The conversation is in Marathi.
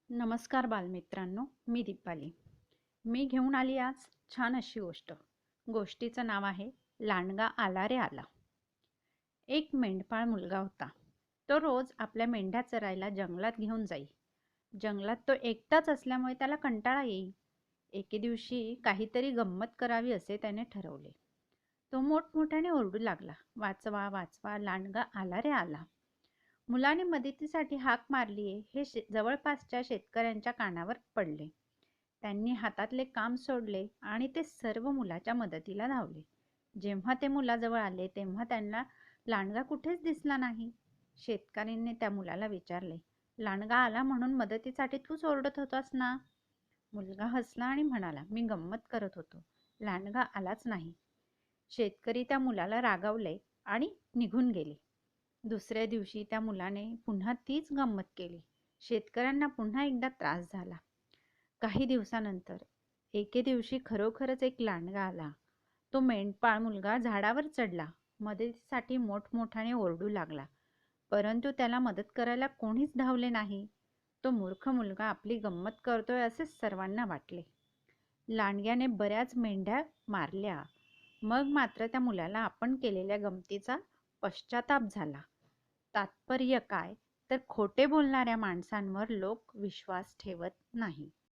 नमस्कार बालमित्रांनो, मी दीपाली. मी घेऊन आली आज छान अशी गोष्ट. गोष्टीचं नाव आहे लांडगा आला रे आला. एक मेंढपाळ मुलगा होता. तो रोज आपल्या मेंढ्या चरायला जंगलात घेऊन जाई. जंगलात तो एकटाच असल्यामुळे त्याला कंटाळा येई. एके दिवशी काहीतरी गंमत करावी असे त्याने ठरवले. तो मोठमोठ्याने ओरडू लागला, वाचवा वाचवा, लांडगा आला रे आला. मुलाने मदतीसाठी हाक मारलीये हे जवळपासच्या शेतकऱ्यांच्या कानावर पडले. त्यांनी हातातले काम सोडले आणि ते सर्व मुलाच्या मदतीला धावले. जेव्हा ते मुलाजवळ आले तेव्हा त्यांना लांडगा कुठेच दिसला नाही. शेतकऱ्यांनी त्या मुलाला विचारले, लांडगा आला म्हणून मदतीसाठी तूच ओरडत होतास ना? मुलगा हसला आणि म्हणाला, मी गंमत करत होतो, लांडगा आलाच नाही. शेतकरी त्या मुलाला रागावले आणि निघून गेले. दुसऱ्या दिवशी त्या मुलाने पुन्हा तीच गंमत केली. शेतकऱ्यांना पुन्हा एकदा त्रास झाला. काही दिवसानंतर एके दिवशी खरोखरच एक लांडगा आला. तो मेंढपाळ मुलगा झाडावर चढला. मदतीसाठी मोठमोठ्याने ओरडू लागला, परंतु त्याला मदत करायला कोणीच धावले नाही. तो मूर्ख मुलगा आपली गंमत करतोय असे सर्वांना वाटले. लांडग्याने बऱ्याच मेंढ्या मारल्या. मग मात्र त्या मुलाला आपण केलेल्या गमतीचा पश्चाताप झाला. तात्पर्य काय, तर खोटे बोलणाऱ्या माणसांवर लोक विश्वास ठेवत नाही.